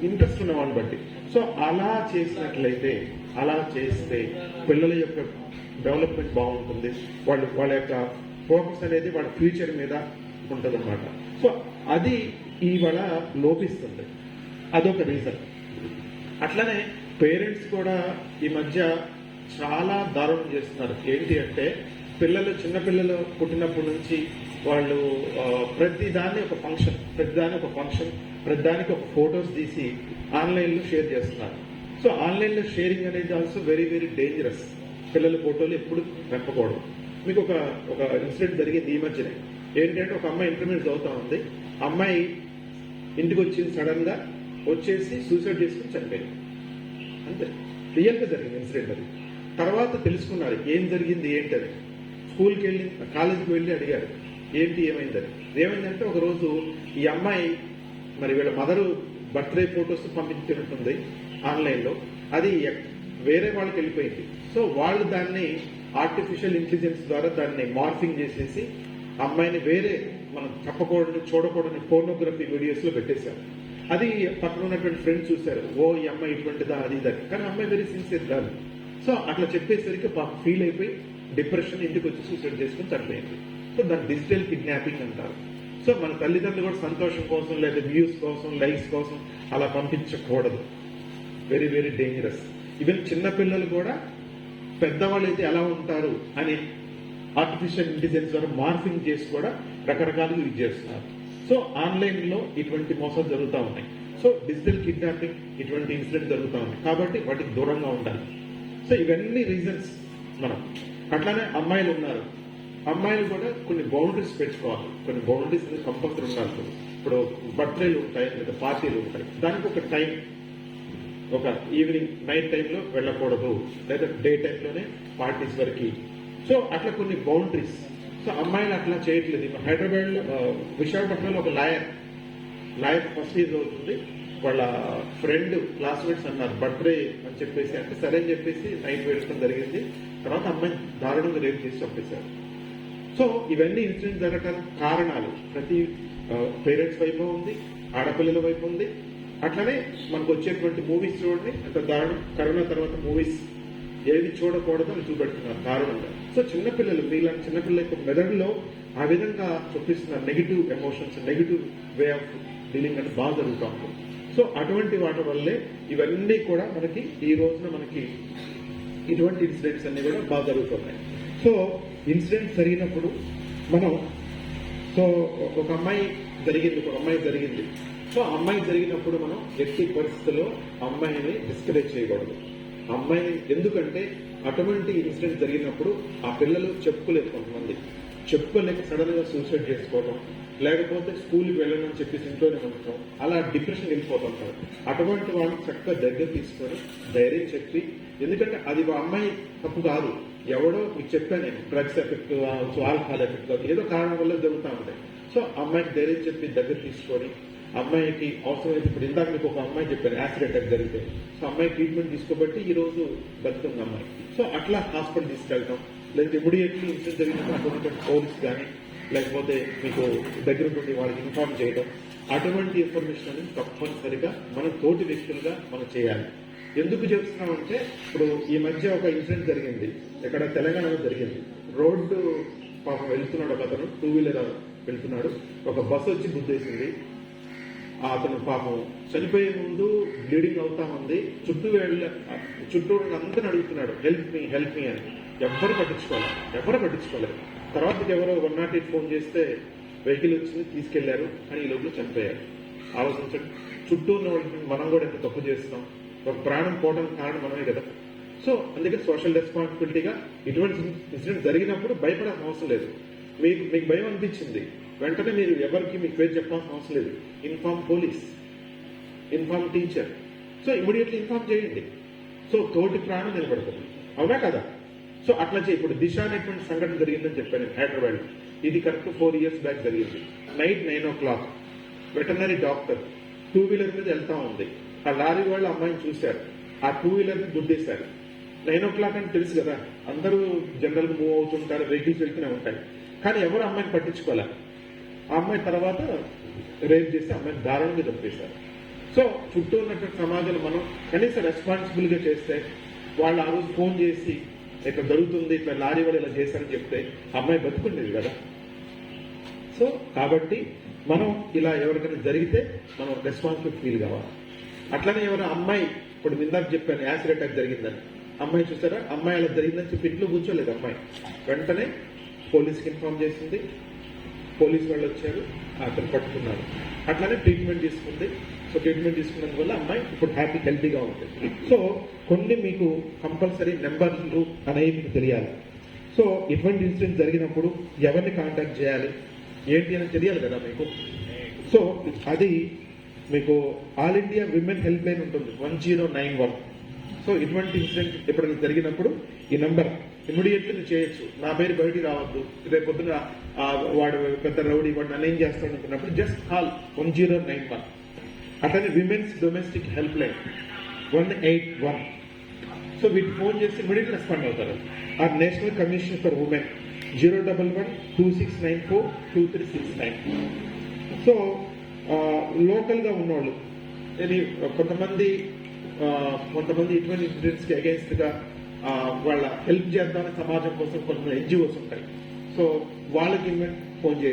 Interest ఉన్న వాళ్ళని బట్టి. సో అలా చేసినట్లయితే, అలా చేస్తే పిల్లల యొక్క డెవలప్మెంట్ బాగుంటుంది. వాళ్ళ యొక్క ఫోకస్ అనేది వాళ్ళ ఫ్యూచర్ మీద ఉంటుంది అనమాట. సో అది ఇవాళ లోపిస్తుంది. అదొక రీజన్. అట్లనే పేరెంట్స్ కూడా ఈ మధ్య చాలా దారుణం చేస్తున్నారు. ఏంటి అంటే, చిన్నపిల్లలు పుట్టినప్పటి నుంచి వాళ్ళు ప్రతిదాన్ని ఒక ఫంక్షన్, ప్రతిదానికి ఒక ఫొటోస్ తీసి ఆన్లైన్లో షేర్ చేస్తున్నారు. సో ఆన్లైన్లో షేరింగ్ అనేది ఆల్సో వెరీ వెరీ డేంజరస్. పిల్లల ఫోటోలు ఎప్పుడు పెంపకూడదు. మీకు ఒక ఇన్సిడెంట్ జరిగింది ఈ మధ్యనే. ఏంటంటే, ఒక అమ్మాయి ఇంటర్మీడియట్ చదువుతా ఉంది. అమ్మాయి ఇంటికి వచ్చింది, సడన్ గా వచ్చేసి సూసైడ్ చేసుకుని చనిపోయింది. అంతే, రియల్ గా జరిగింది ఇన్సిడెంట్ అది. తర్వాత తెలుసుకున్నారు ఏం జరిగింది ఏంటని. స్కూల్కి వెళ్ళి, కాలేజీకి వెళ్ళి అడిగారు ఏమైందని. ఏమైందంటే, ఒక రోజు ఈ అమ్మాయి మరి వీళ్ళ మదరు బర్త్డే ఫొటోస్ పంపించినట్టుంది ఆన్లైన్లో. అది వేరే వాళ్ళకి వెళ్ళిపోయింది. సో వాళ్ళు దాన్ని ఆర్టిఫిషియల్ ఇంటెలిజెన్స్ ద్వారా దాన్ని మార్ఫింగ్ చేసేసి అమ్మాయిని వేరే మనం చెప్పకూడని, చూడకూడని పోర్నోగ్రఫీ వీడియోస్ లో పెట్టేశారు. అది పక్కన ఉన్నటువంటి ఫ్రెండ్స్ చూశారు, ఓ ఈ అమ్మాయి ఇటువంటిదా అది ఇదని. కానీ అమ్మాయి వెరీ సిన్సియర్ కాదు. సో అట్లా చెప్పేసరికి ఫీల్ అయిపోయి డిప్రెషన్, ఇంటికి వచ్చి సూసైడ్ చేసుకుని చనిపోయింది. సో దాన్ని డిజిటల్ కిడ్నాపింగ్ అంటారు. సో మన తల్లిదండ్రులు కూడా సంతోషం కోసం, లేదా వ్యూస్ కోసం, లైక్స్ కోసం అలా పంపించకూడదు. Very very dangerous. ఈవెన్ చిన్నపిల్లలు కూడా పెద్దవాళ్ళు అయితే ఎలా ఉంటారు అని ఆర్టిఫిషియల్ ఇంటెలిజెన్స్ ద్వారా మార్ఫింగ్ చేసి కూడా రకరకాలుగా యూజ్ చేస్తున్నారు. సో ఆన్లైన్ లో ఇటువంటి మోసాలు జరుగుతూ ఉన్నాయి. సో డిజిటల్ కిడ్నాపింగ్, ఇటువంటి ఇన్సిడెంట్ జరుగుతూ ఉన్నాయి. కాబట్టి వాటికి దూరంగా ఉండాలి. సో ఇవన్నీ రీజన్స్ మనం. అట్లానే అమ్మాయిలు ఉన్నారు. అమ్మాయిలు కూడా కొన్ని బౌండరీస్ పెట్టుకోవాలి. కొన్ని బౌండరీస్ కంపల్సరీ ఉండాలి. ఇప్పుడు బర్త్డేలు ఉంటాయి, లేదా పార్టీలు ఉంటాయి. దానికి ఒక టైం, ఒక ఈవినింగ్ నైట్ టైంలో వెళ్ళకూడదు, లేదా డే టైంలోనే పార్టీస్ వరకు. సో అట్లా కొన్ని బౌండరీస్. సో అమ్మాయిలు అట్లా చేయట్లేదు. హైదరాబాద్ లో, విశాఖపట్నంలో ఒక లాయర్ ఫస్ట్ ఇయర్ అవుతుంది. వాళ్ళ ఫ్రెండ్ క్లాస్మేట్స్ అన్నారు బర్త్డే అని చెప్పేసి. అంటే సరే అని చెప్పేసి నైట్ వెళ్ళడం జరిగింది. తర్వాత అమ్మాయిని దారుణంగా రేప్ చేసి చంపేశారు. సో ఇవన్నీ ఇన్సిడెంట్ జరగడానికి కారణాలు ప్రతి పేరెంట్స్ వైపు ఉంది, ఆడపిల్లల వైపు ఉంది. అట్లనే మనకు వచ్చేటువంటి మూవీస్ చూడండి, అంత దారుణం. కరోనా తర్వాత మూవీస్ ఏది చూడకూడదు అని చూపెడుతున్నారు దారుణంగా. సో చిన్నపిల్లలు, మీలాంటి చిన్నపిల్లల యొక్క మెదడులో ఆ విధంగా చూపిస్తున్నారు negative emotions, negative way of dealing అంటే బాగా జరుగుతూ ఉంటుంది. సో అటువంటి వాటి వల్లే ఇవన్నీ కూడా మనకి ఈ రోజున మనకి ఇటువంటి ఇన్సిడెంట్స్ అన్ని కూడా బాగా జరుగుతున్నాయి. సో ఇన్సిడెంట్ జరిగినప్పుడు మనం, సో ఒక అమ్మాయి జరిగింది. సో అమ్మాయి జరిగినప్పుడు మనం ఎట్టి పరిస్థితుల్లో అమ్మాయిని డిస్కరేజ్ చేయకూడదు. అమ్మాయిని, ఎందుకంటే అటువంటి ఇన్సిడెంట్ జరిగినప్పుడు ఆ పిల్లలు కొంతమంది చెప్పుకోలేక సడన్ గా సూసైడ్ చేసుకోవడం, లేకపోతే స్కూల్కి వెళ్ళమని చెప్పేసి ఇంట్లోనే ఉండటం, అలా డిప్రెషన్ వెళ్ళిపోతుంటారు. అటువంటి వాళ్ళు చక్కగా దగ్గర తీసుకొని ధైర్యం చెప్పి, ఎందుకంటే అది అమ్మాయి తప్పు కాదు, ఎవడో మీకు చెప్పాను నేను, డ్రగ్స్ ఎఫెక్ట్ కావచ్చు, ఆల్కహాల్ ఎఫెక్ట్ కావచ్చు, ఏదో కారణం వల్ల జరుగుతూ ఉంటాయి. సో అమ్మాయికి ధైర్యం చెప్పి దగ్గర తీసుకొని, అమ్మాయికి అవసరమైతే, ఇప్పుడు ఇందాక మీకు ఒక అమ్మాయి చెప్పాను యాసిడ్ అటాక్ జరిగితే, సో అమ్మాయి ట్రీట్మెంట్ తీసుకోబట్టి ఈ రోజు బతుకుంది అమ్మాయి. సో అట్లా హాస్పిటల్ తీసుకెళ్తాం, లేకపోతే ఇమీడియట్లీ ఇన్సిడెంట్ జరిగినప్పుడు పోలీస్ కానీ, లేకపోతే మీకు దగ్గర ఉండి వాళ్ళకి ఇన్ఫార్మ్ చేయడం, అటువంటి ఇన్ఫర్మేషన్ అనేది తప్పనిసరిగా మనం తోటి వ్యక్తులుగా మనం చేయాలి. ఎందుకు చెప్తున్నామంటే, ఇప్పుడు ఈ మధ్య ఒక ఇన్సిడెంట్ జరిగింది, ఇక్కడ తెలంగాణలో జరిగింది. రోడ్డు పాపం వెళ్తున్నాడు ఒక అతను, 2 వీలర్ వెళ్తున్నాడు, ఒక బస్సు వచ్చి గుద్దేసింది. అతను పాపం చనిపోయే ముందు బ్లీడింగ్ అవుతా ఉంది. చుట్టూ అందరిని అడుగుతున్నాడు హెల్ప్ మీ అని. ఎవరు పట్టించుకోలేదు. తర్వాత ఎవరో 108 ఫోన్ చేస్తే వెహికల్ వచ్చింది, తీసుకెళ్లారు. కానీ ఈ లోపల చనిపోయారు. ఆలోచించండి, చుట్టూ ఉన్న వాళ్ళకి మనం కూడా ఎంత తప్పు చేస్తాం. ఒక ప్రాణం పోవడానికి కారణం మనమే కదా. సో అందుకే సోషల్ రెస్పాన్సిబిలిటీగా ఇటువంటి ఇన్సిడెంట్ జరిగినప్పుడు భయపడాల్సిన అవసరం లేదు. మీకు భయం అనిపించింది, వెంటనే మీరు ఎవరికి మీకు పేరు చెప్పాల్సిన అవసరం లేదు. Inform police, inform teacher. So immediately inform చేయండి. సో తోటి ప్రాణం నిలబడుతుంది, అవునా కదా. సో అట్లా ఇప్పుడు దిశ అనేటువంటి సంఘటన జరిగిందని చెప్పాను హైదరాబాద్. ఇది కరెక్ట్ 4 years బ్యాక్ జరిగింది. Night 9 o'clock veterinary doctor 2 wheeler మీద వెళ్తా ఉంది. ఆ లారీ వాళ్ళు అమ్మాయిని చూశారు, ఆ 2 వీలర్ ని దుడ్డేశారు. 9 o'clock అని తెలుసు కదా, అందరూ జనరల్ గా మూవ్ అవుతుంటారు, వెహికల్స్ వెళ్తూనే ఉంటాయి. కానీ ఎవరు అమ్మాయిని పట్టించుకోలే. ఆ అమ్మాయి తర్వాత రేప్ చేసి అమ్మాయిని దారుణంగా చంపేశారు. సో చుట్టూ ఉన్నటువంటి సమాజంలో మనం కనీసం రెస్పాన్సిబుల్ గా చేస్తే వాళ్ళు ఆ రోజు ఫోన్ చేసి ఇట్లా జరుగుతుంది, ఇట్లా లారీ వాళ్ళు ఇలా చేశారని చెప్తే అమ్మాయి బతుకుండేది కదా. సో కాబట్టి మనం ఇలా ఎవరికైనా జరిగితే మనం రెస్పాన్సిబుల్ ఫీల్ కావాలి. అట్లనే ఎవరైనా అమ్మాయి, ఇప్పుడు ఇందాక చెప్పాను యాసిడ్ అటాక్ జరిగిందని, అమ్మాయి చూసారా, అమ్మాయి అలా జరిగిందని చెప్పి ఇంట్లో కూర్చోలేదు అమ్మాయి, వెంటనే పోలీస్కి ఇన్ఫార్మ్ చేసింది, పోలీసు వాళ్ళు వచ్చారు, అతను పట్టుకున్నారు, అట్లానే ట్రీట్మెంట్ తీసుకుంది. సో ట్రీట్మెంట్ తీసుకున్నందువల్ల అమ్మాయి ఇప్పుడు హ్యాపీ హెల్తీగా ఉంటుంది. సో కొన్ని మీకు కంపల్సరీ నెంబర్లు అనేవి మీకు తెలియాలి. సో ఇటువంటి ఇన్సిడెంట్ జరిగినప్పుడు ఎవరిని కాంటాక్ట్ చేయాలి ఏంటి అని తెలియాలి కదా మీకు. సో అది మీకు all India women help line ఉంటుంది 1091. సో ఇటువంటి ఇన్సిడెంట్ ఎప్పుడైనా జరిగినప్పుడు ఈ నెంబర్ ఇమీడియట్లీ మీరు చేయొచ్చు. నా పేరు బయటికి రావద్దు, రేపు పొద్దున వాడు పెద్ద రౌడీ, వాడు నన్ను ఏం చేస్తాడు అనుకున్నప్పుడు జస్ట్ కాల్ 1091. అట్లనే women's domestic help line 181. So వీటికి ఫోన్ చేసి ఇమీడియట్ రెస్పాండ్ అవుతారు. ఆ national commission for women 01126942369. So local గా ఉన్నవాళ్ళు కొంతమంది ఇటువంటి ఇన్సిడెంట్స్ కి అగేన్స్ట్ గా వాళ్ళ హెల్ప్ చేద్దామని సమాజం కోసం కొంతమంది NGOs ఉంటాయి. సో వాళ్ళకి ఫోన్ చేయాలి.